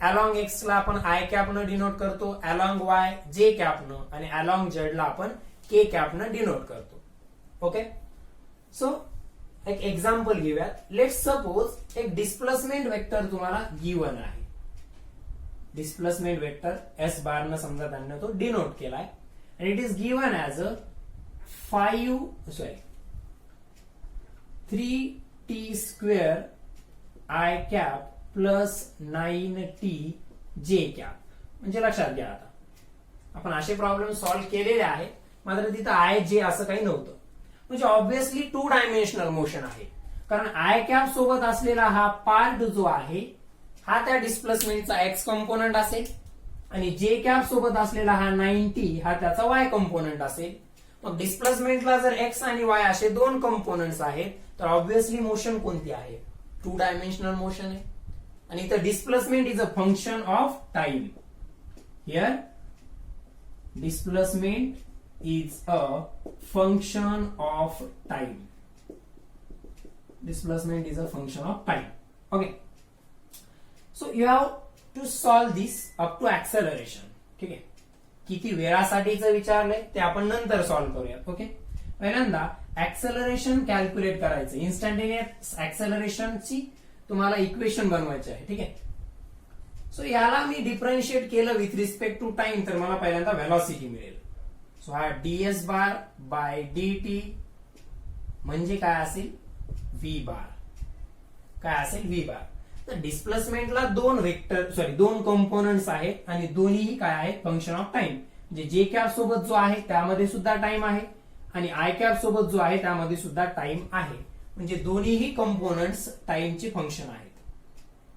अलॉंग एक्स ला आपण आय कॅपनं डिनोट करतो, अलॉंग वाय जे कॅपनं, आणि अलॉंग झेड ला आपण के कॅपनं डिनोट करतो. ओके, सो एक एक्झाम्पल घेऊयात. लेट सपोज एक डिस्प्लेसमेंट वेक्टर तुम्हाला गिवन आहे. डिस्प्लेसमेंट वेक्टर एस बार न समजा त्यांना तो डिनोट केलाय, and it is given as a 3t square I cap plus 9t j cap. म्हणजे लक्षात घ्या, आता आपण असे प्रॉब्लेम सॉल्व्ह केलेले आहेत, मात्र तिथं आय जे असं काही नव्हतं. म्हणजे ऑब्व्हियसली 2 डायमेन्शनल मोशन आहे, कारण आय कॅप सोबत असलेला हा पार्ट जो आहे हा त्या डिस्प्लेसमेंटचा एक्स कंपोनंट असेल, आणि जे कॅप सोबत असलेला हा 90 हा त्याचा वाय कंपोनंट असेल. मग डिस्प्लेसमेंटला जर एक्स आणि वाय असे 2 कंपोनंट्स आहेत, तर ऑब्व्हियसली मोशन कोणती आहे? 2 डायमेन्शनल मोशन आहे. आणि इथं displacement is a function of time. Here displacement is a function of time. Displacement is a function of time. Okay, so you have to solve this up to acceleration. ठीक आहे, किती वेळासाठीचं विचारलंय ते आपण नंतर solve करूयात. ओके, पहिल्यांदा acceleration calculate करायचं. Instantaneous ऍक्सेलरेशनची तुम्हाला इक्वेशन बनवायची आहे. ठीक आहे, सो याला मी डिफरन्शिएट केलं विथ रिस्पेक्ट टू टाइम, तर मला पहिल्यांदा व्हेलॉसिटी मिळेल. सो हा ds बार बाय dt म्हणजे काय असेल? v बार. काय असेल? v बार. तर डिस्प्लेसमेंटला 2 कंपोनंट्स आहेत आणि दोन्हीही काय आहेत? Function of time. म्हणजे जे कॅप सोबत जो आहे त्यामध्ये सुद्धा टाइम आहे, आणि आय कॅप सोबत जो आहे त्यामध्ये सुद्धा टाइम आहे. म्हणजे दोन्हीही कंपोनंट्स टाइमचे फंक्शन आहेत.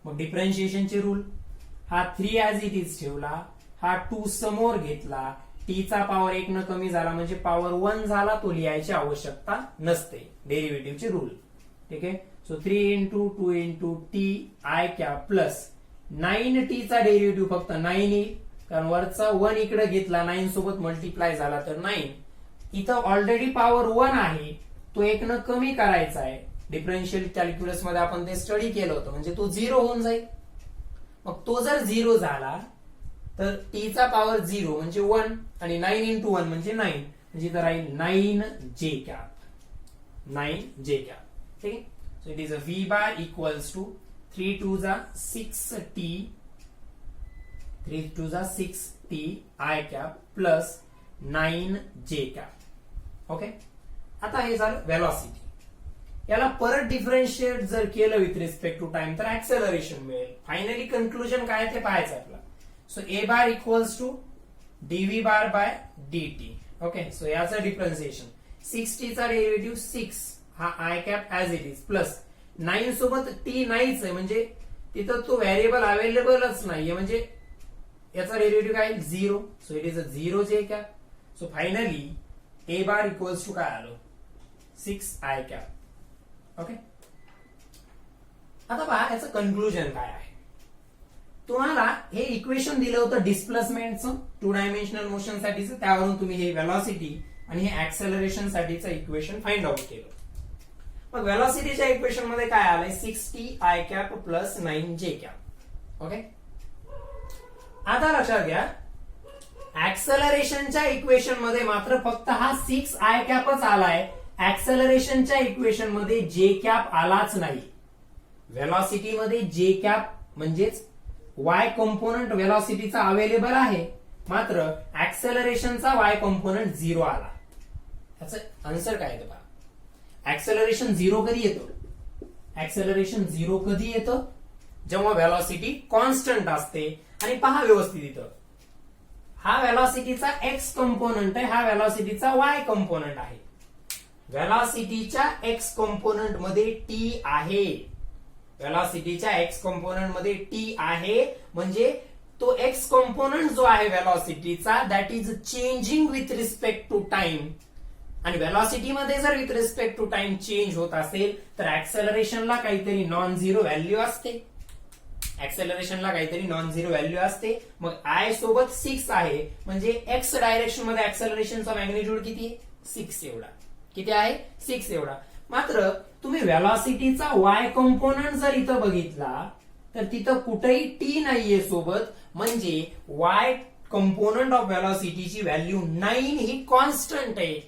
मग डिफरन्शिएशनचे रूल, हा 3 ऍज इट इज ठेवला, हा 2 समोर घेतला, टी चा पॉवर 1 न कमी झाला म्हणजे पॉवर 1 झाला, तो लिहायची आवश्यकता नसते. डेरिव्हेटिव्हचे रूल. ठीक आहे, so 3 into 2 into T I cap plus 9t चा डेरिव्हेटिव्ह फक्त 9 येईल, कारण वरचा 1 इकडे घेतला, 9 सोबत मल्टिप्लाय झाला तर 9. इथं ऑलरेडी पॉवर 1 आहे, तो 1 न कमी करायचा आहे. डिफरन्शियल कॅल्क्युलस मध्ये आपण ते स्टडी केलं होतं, म्हणजे तो 0 होऊन जाईल. मग तो जर 0 झाला तर टी चा पॉवर 0 म्हणजे 1, आणि 9 इंटू 1 म्हणजे 9, म्हणजे इथं राहील 9j कॅप. 9j cap. ठीक आहे, so it is a v bar equals to 3 2 जा 6t I cap plus 9j cap. Okay, आता हे झालं व्हेलॉसिटी. याला परत डिफरन्शिएट जर केलं विथ रिस्पेक्ट टू टाइम तर ऍक्सेलरेशन मिळेल. फायनली कंक्लुजन काय ते पाहायचं आपल्याला. So a bar equals to dv bar by dt. Okay, so याचं डिफरन्शिएशन 6t चा डेरिव्हेटिव्ह 6, हा I cap as it is, plus 9 सोबत टी नाहीच आहे, म्हणजे तिथं तो व्हेरिएबल अवेलेबलच नाहीये, म्हणजे याचा डेरिव्हेटिव्ह काय? 0. So it is a 0j cap. So finally A bar equals to काय आलो? 6i cap. ओके, आता पहा याचं कन्क्लुजन काय आहे. तुम्हाला हे इक्वेशन दिलं होतं डिस्प्लेसमेंटचं 2 डायमेन्शनल मोशन साठीचं, त्यावरून तुम्ही हे व्हेलॉसिटी आणि हे ऍक्सेलरेशन साठीचं इक्वेशन फाइंड आउट केलं. मग व्हेलॉसिटीच्या इक्वेशन मध्ये काय आलंय 6t I cap plus 9j cap. Okay, आता लक्षात घ्या ऍक्सेलरेशनच्या इक्वेशन मध्ये मात्र फक्त हा 6I कॅपच आलाय. ऍक्सेलरेशनच्या इक्वेशन मध्ये जे कॅप आलाच नाही. व्हेलॉसिटी मध्ये जे कॅप म्हणजेच वाय कंपोनंट व्हेलॉसिटीचा अवेलेबल आहे, मात्र ऍक्सेलरेशनचा वाय कंपोनंट 0 आला. याचं आन्सर काय आहे पहा. ऍक्सेलरेशन 0 कधी येतं? ऍक्सेलरेशन 0 कधी येतं? जेव्हा व्हेलॉसिटी कॉन्स्टंट असते. आणि पहा व्यवस्थित इथं हा व्हेलॉसिटीचा एक्स कंपोनंट आहे, हा व्हेलॉसिटीचा वाय कंपोनंट आहे. व्हेलॉसिटीच्या एक्स कंपोनंट मध्ये टी आहे. व्हेलॉसिटीच्या एक्स कंपोनंट मध्ये टी आहे म्हणजे तो एक्स कंपोनंट जो आहे व्हेलॉसिटीचा that is changing with respect to time. आणि व्हेलॉसिटी मध्ये जर with respect to time change होत असेल तर ऍक्सेलरेशनला काहीतरी नॉन झिरो व्हॅल्यू असते. ऍक्सेलरेशनला काहीतरी नॉन झिरो व्हॅल्यू असते. मग आय सोबत 6 आहे म्हणजे एक्स डायरेक्शन मध्ये ऍक्सेलरेशनचा मॅग्निट्यूड किती आहे? 6 एवढा. किती आहे? 6 एवढा. मात्र तुम्ही व्हेलॉसिटीचा वाय कंपोनंट जर इथं बघितला तर तिथं कुठेही टी नाहीये सोबत, म्हणजे वाय कंपोनंट ऑफ व्हेलॉसिटीची व्हॅल्यू 9 ही कॉन्स्टंट आहे.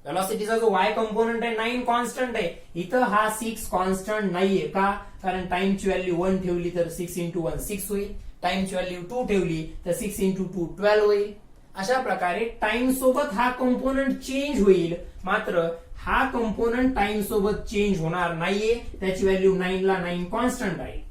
व्हेलॉसिटीचा जो वाय कंपोनंट आहे 9 कॉन्स्टंट आहे. इथं हा 6 कॉन्स्टंट नाहीये. का? कारण टाइमची व्हॅल्यू 1 ठेवली तर 6 इंटू 1 6 होईल. टाइमची व्हॅल्यू 2 ठेवली तर 6 इंटू 2 12 होईल. अशा प्रकारे टाइम सोबत हा कंपोनंट चेंज होईल, मात्र हा कंपोनंट टाइम सोबत चेंज होणार नाहीये. त्याची व्हॅल्यू 9 ला 9 कॉन्स्टंट आहे.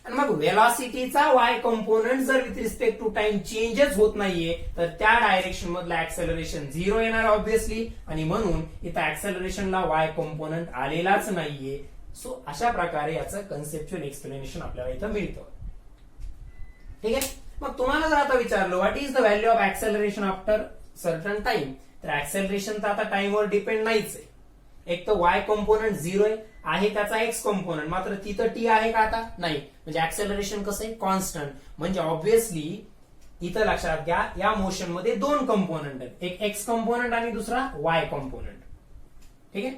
आणि मग व्हेलॉसिटीचा वाय कंपोनंट जर विथ रिस्पेक्ट टू टाइम चेंजच होत नाहीये तर त्या डायरेक्शन मधलं ऍक्सेलरेशन 0 येणार ऑब्व्हियसली. आणि म्हणून इथं ऍक्सेलरेशनला वाय कंपोनंट आलेलाच नाहीये. सो अशा प्रकारे याचं कन्सेप्च्युअल एक्सप्लेनेशन आपल्याला इथं मिळतं. ठीक आहे. मग तुम्हाला जर आता विचारलं what is the value of acceleration after certain time, तर ऍक्सेलरेशन तर आता टाइमवर डिपेंड नाहीच आहे. एक तर वाय कंपोनंट 0 आहे त्याचा एक्स कंपोनंट, मात्र तिथं टी आहे का? आता नाही. म्हणजे ऍक्सेलरेशन कसं आहे? कॉन्स्टंट. म्हणजे ऑब्व्हियसली इथं लक्षात घ्या या मोशन मध्ये 2 कंपोनंट आहेत, एक एक्स कंपोनंट आणि दुसरा वाय कंपोनंट. ठीक आहे.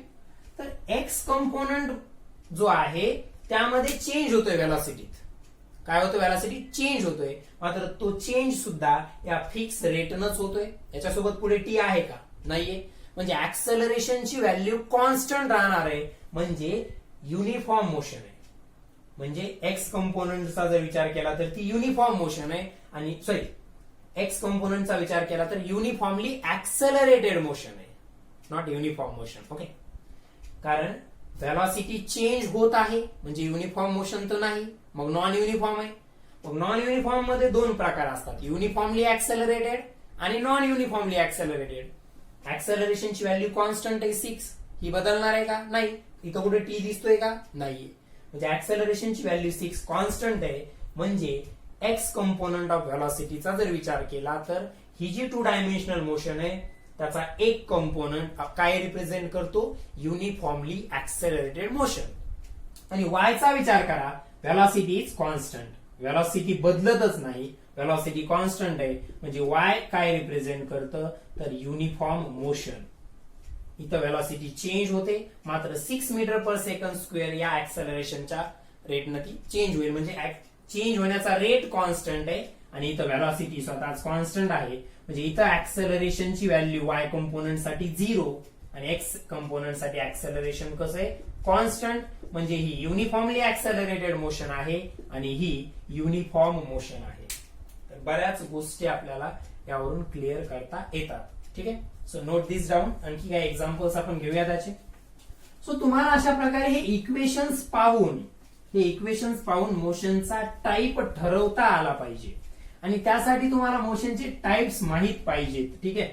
तर एक्स कंपोनंट जो आहे त्यामध्ये चेंज होतोय व्हेलॉसिटीत. काय होतं? व्हेलॉसिटी चेंज होतोय, मात्र तो चेंज सुद्धा या फिक्स रेटनच होतोय. याच्यासोबत पुढे टी आहे का? नाहीये. म्हणजे ऍक्सेलरेशनची व्हॅल्यू कॉन्स्टंट राहणार आहे, म्हणजे युनिफॉर्म मोशन आहे. म्हणजे एक्स कंपोनंटचा जर विचार केला तर ती युनिफॉर्म मोशन आहे. आणि सॉरी, एक्स कंपोनंटचा विचार केला तर युनिफॉर्मली ऍक्सेलरेटेड मोशन आहे, नॉट युनिफॉर्म मोशन. ओके. कारण व्हेलॉसिटी चेंज होत आहे म्हणजे युनिफॉर्म मोशन तर नाही. मग नॉन युनिफॉर्म आहे. मग नॉन युनिफॉर्म मध्ये 2 प्रकार असतात, युनिफॉर्मली ऍक्सेलरेटेड आणि नॉन युनिफॉर्मली ऍक्सेलरेटेड. ऍक्सेलरेशनची व्हॅल्यू कॉन्स्टंट आहे 6, ही बदलणार आहे का? नाही. इथं कुठे टी दिसतोय का? नाहीये. म्हणजे ऍक्सेलरेशनची व्हॅल्यू 6 कॉन्स्टंट आहे. म्हणजे एक्स कंपोनंट ऑफ व्हेलॉसिटीचा जर विचार केला तर ही जी 2 डायमेन्शनल मोशन आहे त्याचा एक कंपोनंट काय रिप्रेझेंट करतो? Uniformly accelerated motion. आणि वायचा विचार करा, व्हेलॉसिटी इज कॉन्स्टंट. व्हेलॉसिटी बदलतच नाही, व्हेलॉसिटी कॉन्स्टंट आहे. म्हणजे वाय काय रिप्रेझेंट करतं? तर युनिफॉर्म मोशन. इथं व्हेलॉसिटी चेंज होते, मात्र 6 मीटर पर सेकंड स्क्वेअर या ऍक्सेलरेशनच्या रेटनं ती चेंज होईल. म्हणजे चेंज होण्याचा रेट कॉन्स्टंट आहे आणि इथं व्हेलॉसिटी स्वतःच कॉन्स्टंट आहे. म्हणजे इथं ऍक्सेलरेशनची व्हॅल्यू वाय कंपोनंट साठी 0 आणि एक्स कंपोनंट साठी ऍक्सेलरेशन कसं आहे? कॉन्स्टंट. म्हणजे ही युनिफॉर्मली ऍक्सेलरेटेड मोशन आहे आणि ही युनिफॉर्म मोशन आहे. तर बऱ्याच गोष्टी आपल्याला यावरून क्लिअर करता येतात. ठीक आहे. सो नोट दिस डाऊन. आणखी काही एक्झाम्पल्स आपण घेऊया त्याचे. सो तुम्हाला अशा प्रकारे हे इक्वेशन्स पाहून मोशनचा टाईप ठरवता आला पाहिजे आणि त्यासाठी तुम्हाला मोशनचे टाइप्स माहित पाहिजेत. ठीक आहे.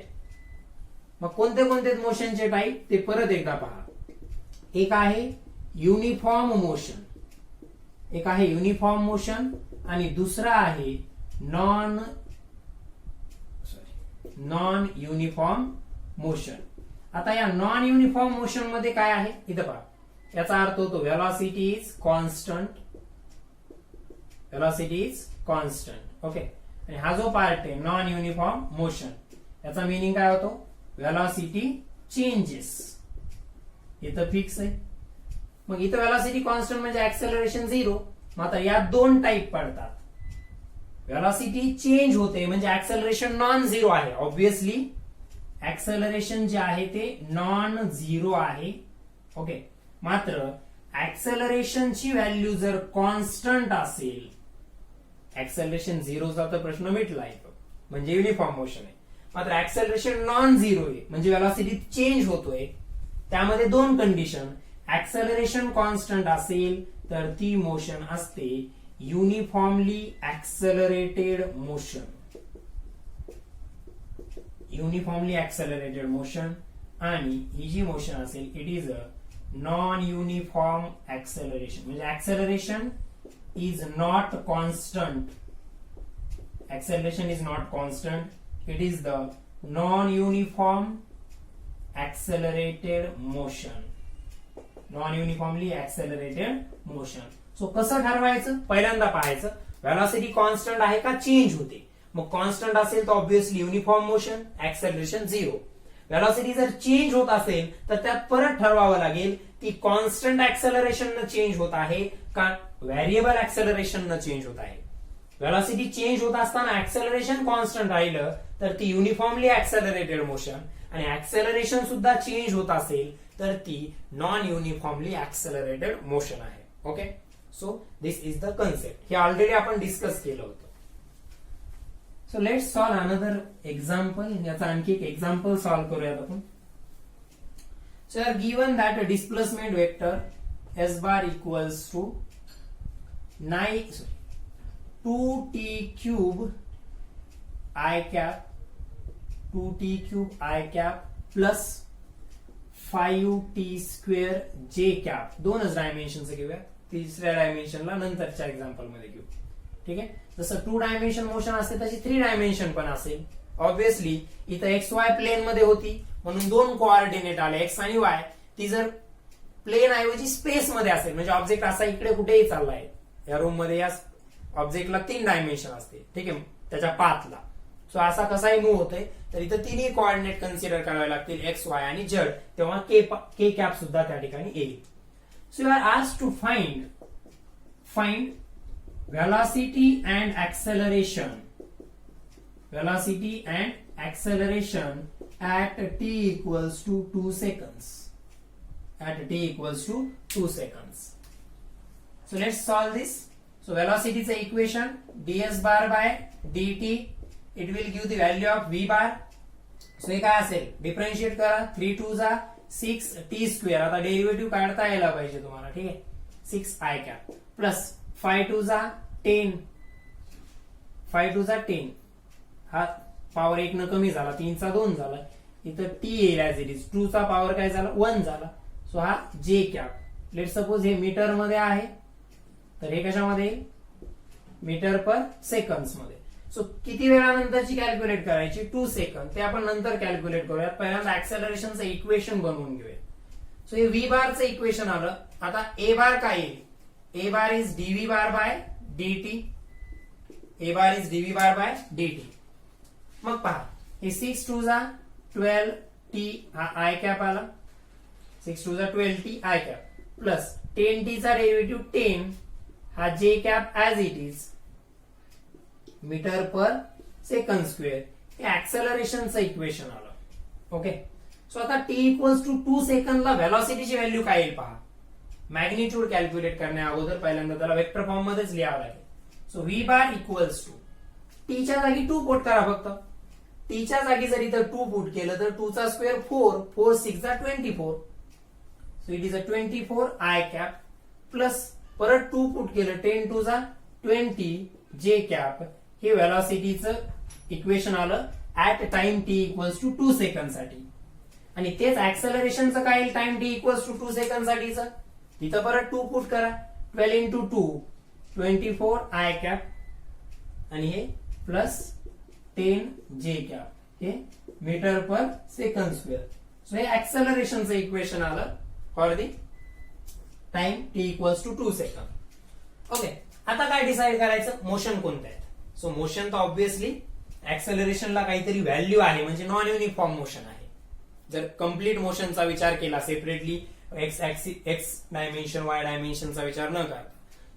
मग कोणते कोणते मोशनचे टाईप ते परत एकदा पहा. एक आहे युनिफॉर्म मोशन, आणि दुसरा आहे नॉन युनिफॉर्म मोशन. आता या नॉन युनिफॉर्म मोशन मध्ये काय आहे इथं पहा. याचा अर्थ होतो व्हेलॉसिटी इज कॉन्स्टंट. ओके. आणि हा जो पार्ट आहे नॉन युनिफॉर्म मोशन, याचा मिनिंग काय होतो? Velocity changes. इथं फिक्स आहे. मग इथं व्हेलॉसिटी कॉन्स्टंट म्हणजे ऍक्सेलरेशन 0. मग आता या दोन टाईप पडतात. व्हेलॉसिटी चेंज होते म्हणजे ऍक्सेलरेशन नॉन झिरो आहे. ऑब्विसली ऍक्सेलरेशन जे आहे ते नॉन झिरो आहे. ओके. मात्र ऍक्सेलरेशनची व्हॅल्यू जर कॉन्स्टंट असेल, ऍक्सेलरेशन झिरोचा तर प्रश्न मिटला येतो म्हणजे युनिफॉर्म मोशन आहे. मात्र ऍक्सेलरेशन नॉन झिरो आहे म्हणजे व्हेलॉसिटी चेंज होतोय. त्यामध्ये दोन कंडिशन. ऍक्सेलरेशन कॉन्स्टंट असेल तर ती मोशन असते uniformly accelerated motion. Uniformly accelerated motion. आणि ही जी मोशन असेल it is a non uniform acceleration म्हणजे acceleration is not constant. Acceleration is not constant. It is the non-uniform accelerated motion. Non-uniformly accelerated motion. So कसं ठरवायचं? पहिल्यांदा पाहायचं velocity constant आहे का चेंज होते. मग कॉन्स्टंट असेल तर obviously uniform motion, acceleration 0. Velocity जर चेंज होत असेल तर त्यात परत ठरवावं लागेल की कॉन्स्टंट ऍक्सेलरेशन न चेंज होत आहे का व्हेरिएबल ऍक्सेलरेशन न चेंज होत आहे. व्हेलॉसिटी चेंज होत असताना ऍक्सेलरेशन कॉन्स्टंट राहिलं तर ती युनिफॉर्मली ऍक्सेलरेटेड मोशन आणि ऍक्सेलरेशन सुद्धा चेंज होत असेल तर ती नॉन युनिफॉर्मली ऍक्सेलरेटेड मोशन आहे. Okay. So this is the concept. हे ऑलरेडी आपण डिस्कस केलं होतं. So let's solve another example. याचा आणखी एक एक्झाम्पल सॉल्व करूयात आपण. So are given that a displacement vector s bar equals to 2t cube I cap 2t cube I cap plus 5t square j cap. दोनच डायमेन्शनचं घेऊया. तिसऱ्या डायमेन्शनला नंतरच्या example मध्ये घेऊ. ठीक आहे. जसं 2 डायमेन्शन मोशन असते तशी 3 डायमेन्शन पण असेल. ऑब्विसली इथं एक्स वाय प्लेन मध्ये होती म्हणून दोन कोऑर्डिनेट आले एक्स आणि वाय. ती जर प्लेन ऐवजी स्पेस मध्ये असेल म्हणजे ऑब्जेक्ट असा इकडे कुठेही चाललाय या रूम मध्ये, या ऑब्जेक्टला 3 डायमेन्शन असते. ठीक आहे. त्याच्या पाथला. सो असा कसाही मूव्ह होतोय तर इथं तिन्ही कोऑर्डिनेट कन्सिडर करावे लागतील एक्स वाय आणि झेड. तेव्हा के कॅप सुद्धा त्या ठिकाणी येईल. So you are asked to find velocity and acceleration. Velocity and acceleration at t equals to 2 seconds. At t equals to 2 seconds. So let's solve this. So velocity is the equation ds bar by dt. It will give the value of v bar. So हे काय असेल? Differentiate करा. 3 2 जा 6 t square. आता derivative काढता यायला पाहिजे तुम्हाला. ठीक आहे. 6 i कॅप प्लस 5 2 जा 10. 5 2 जा 10. हा पॉवर 1 न कमी झाला. 3 चा 2 झाला. इथं टी येईल ऍज इट इज. 2 चा पॉवर काय झाला 1 झाला. सो हा जे कॅप. लेट सपोज हे मीटर मध्ये आहे तर हे कशामध्ये येईल? मीटर पर सेकंड्स मध्ये. सो किती वेळानंतरची कॅल्क्युलेट करायची? 2 सेकंद. ते आपण नंतर कॅल्क्युलेट करूयात. पहिल्यांदा ऍक्सेलरेशनचं इक्वेशन बनवून घेऊया. सो हे व्ही बारचं इक्वेशन आलं. आता ए बार काय येईल? A bar is D V bar by dt. a bar is dv bar by dt. मग पहा हे 6 2 जा 12 t हा i कॅप आला. 6 2 जा 12 t i cap plus 10 t चा डेरिव्हेटिव्ह 10 हा j cap as it is meter per second square. हे ऍक्सेलरेशनचं इक्वेशन आलं. ओके. सो आता t इक्वल्स टू 2 सेकंदला व्हेलॉसिटीची व्हॅल्यू काय येईल पहा. मॅग्निट्यूड कॅल्क्युलेट करण्या अगोदर पहिल्यांदा त्याला वेक्टर फॉर्म मध्येच लिहावं लागेल. So V bar equals to टीच्या जागी 2 पुट करा फक्त. टीच्या जागी जर इथं 2 पुट केलं तर 2 चा स्क्वेअर 4 4 6 जा 24. So it is a 24 I cap plus परत 2 पुट केलं 10 2 जा 20 जे कॅप. हे व्हेलॉसिटीचं इक्वेशन आलं at time T equals to 2 second साठी. आणि तेच ऍक्सेलरेशनचं काय येईल time T equals to 2 second साठीचं. इथं परत 2 पुट करा. 12 इंटू 2 24 आय कॅप आणि हे प्लस 10 जे कॅप. हे metre per second square. So हे ऍक्सेलरेशनचं इक्वेशन आलं for the time T equals to 2 second. Okay. आता काय डिसाइड करायचं? मोशन कोणतं आहे? सो मोशन तर ऑब्विसली ऍक्सेलरेशनला काहीतरी व्हॅल्यू आहे म्हणजे नॉन युनिफॉर्म मोशन आहे. जर कम्प्लीट मोशनचा विचार केला सेपरेटली एक्स डायमेन्शन वाय डायमेन्शनचा विचार न करता.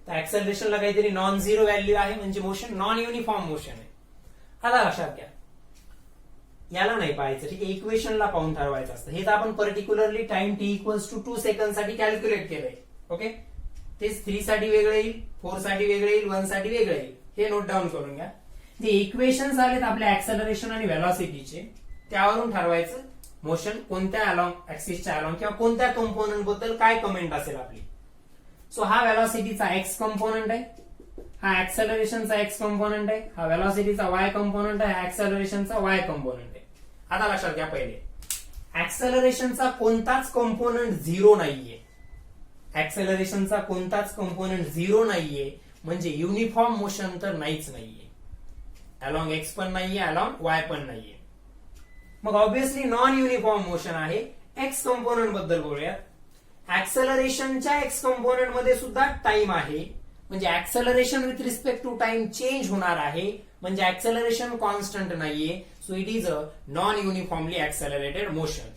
तर ऍक्सेलरेशनला काहीतरी नॉन झिरो व्हॅल्यू आहे म्हणजे मोशन नॉन युनिफॉर्म मोशन आहे. आता लक्षात घ्या, याला नाही पाहायचं, ठीक आहे, इक्वेशनला पाहून ठरवायचं असतं. हे तर आपण particularly time T equals to 2 second साठी कॅल्क्युलेट केलंय. ओके, तेच 3 साठी वेगळं येईल, 4 साठी वेगळं येईल, 1 साठी वेगळं येईल. हे नोट डाऊन करून घ्या. जे इक्वेशन्स आलेत आपल्या ऍक्सेलरेशन आणि व्हेलॉसिटीचे, त्यावरून ठरवायचं मोशन कोणत्या अलॉंग ऍक्सिसच्या अलॉंग किंवा कोणत्या कंपोनंट बद्दल काय कमेंट असेल आपली. सो हा व्हेलॉसिटीचा एक्स कंपोनंट आहे, हा ऍक्सेलरेशनचा एक्स कंपोनंट आहे, हा व्हेलॉसिटीचा वाय कंपोनंट आहे, हा ऍक्सेलरेशनचा वाय कंपोनंट आहे. आता लक्षात घ्या, पहिले ऍक्सेलरेशनचा कोणताच कंपोनंट झिरो नाहीये. ऍक्सेलरेशनचा कोणताच कंपोनंट झिरो नाहीये म्हणजे युनिफॉर्म मोशन तर नाहीच नाहीये. अलॉंग एक्स पण नाहीये, अलॉंग वाय पण नाहीये. मग ऑब्व्हियसली नॉन युनिफॉर्म मोशन आहे. एक्स कंपोनंट बद्दल बोलूयात. ऍक्सेलरेशनच्या एक्स कंपोनंट मध्ये सुद्धा टाइम आहे, म्हणजे acceleration with respect to time change होणार आहे, म्हणजे ऍक्सेलरेशन कॉन्स्टंट नाहीये. So it is a non uniformly accelerated motion.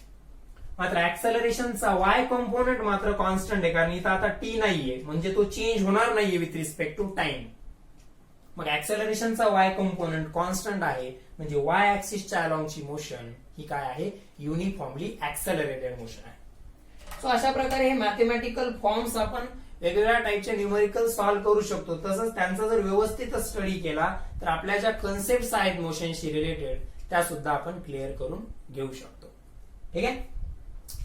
मात्र ऍक्सेलरेशनचा वाय कंपोनंट मात्र कॉन्स्टंट आहे, कारण इथं आता टी नाहीये, म्हणजे तो चेंज होणार नाहीये विथ रिस्पेक्ट टू टाइम. मग ऍक्सेलरेशनचा वाय कंपोनंट कॉन्स्टंट आहे, म्हणजे वाय ऍक्सिसच्या अलॉंगची मोशन ही काय आहे, युनिफॉर्मली ऍक्सेलरेटेड मोशन आहे. सो अशा प्रकारे हे मॅथमॅटिकल फॉर्म्स आपण वेगवेगळ्या टाईपचे न्यूमेरिकल सॉल्व्ह करू शकतो. तसंच त्यांचा जर व्यवस्थित स्टडी केला तर आपल्या ज्या कन्सेप्ट आहेत मोशनशी रिलेटेड त्या सुद्धा आपण क्लिअर करून घेऊ शकतो. ठीक आहे.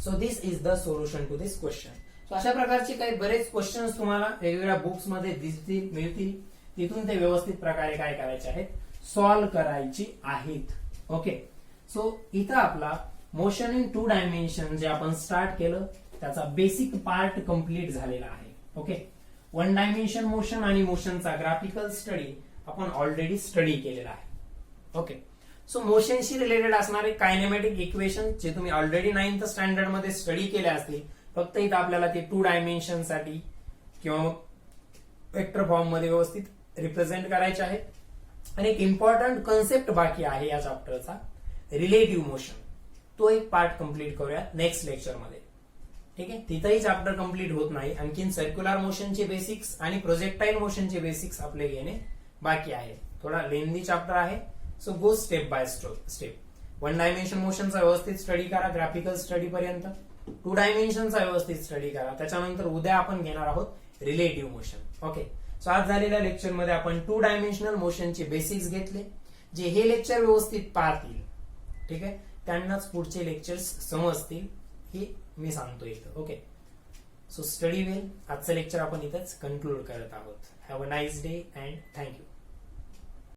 So this is the solution to this question. So अशा प्रकारचे काही बरेच क्वेश्चन्स तुम्हाला वेगवेगळ्या बुक्स मध्ये दिसतील, मिळतील. तिथून ते व्यवस्थित प्रकारे काय करायचे आहेत, सॉल्व्ह करायची आहेत. ओके. सो इथं आपला मोशन इन 2 डायमेन्शन जे आपण स्टार्ट केलं त्याचा बेसिक पार्ट कंप्लीट झालेला आहे. ओके. 1 डायमेन्शन मोशन आणि मोशनचा ग्राफिकल स्टडी आपण ऑलरेडी स्टडी केलेला आहे. ओके. सो मोशनशी रिलेटेड असणारे कायनेमॅटिक इक्वेशन जे तुम्ही ऑलरेडी 9th स्टँडर्ड मध्ये स्टडी केले असतील, फक्त इथं आपल्याला ते 2 डायमेन्शन साठी किंवा वेक्टर फॉर्म मध्ये व्यवस्थित रिप्रेझेंट करायचे आहे. आणि एक इम्पॉर्टंट कन्सेप्ट बाकी आहे या चॅप्टरचा, रिलेटिव्ह मोशन. तो एक पार्ट कंप्लीट करूया नेक्स्ट लेक्चर मध्ये. ठीक आहे. तिथंही चॅप्टर कंप्लीट होत नाही, आणखीन सर्क्युलर मोशनचे बेसिक्स आणि प्रोजेक्टाईल मोशनचे बेसिक्स आपले घेणे बाकी आहे. थोडा लेंदी चॅप्टर आहे. So go step by step. 1 dimension मोशनचा व्यवस्थित स्टडी करा ग्राफिकल स्टडी पर्यंत. 2 डायमेन्शनचा व्यवस्थित स्टडी करा. त्याच्यानंतर उद्या आपण घेणार आहोत रिलेटिव्ह मोशन. ओके. सो आज झालेल्या लेक्चर मध्ये आपण 2 डायमेन्शनल मोशनचे बेसिक्स घेतले. जे हे लेक्चर व्यवस्थित पाहतील, ठीक आहे, त्यांनाच पुढचे लेक्चर्स समजतील हे मी सांगतो इथं. ओके. सो स्टडी वेल. आजचं लेक्चर आपण इथंच कन्क्लूड करत आहोत. Have a nice day and thank you.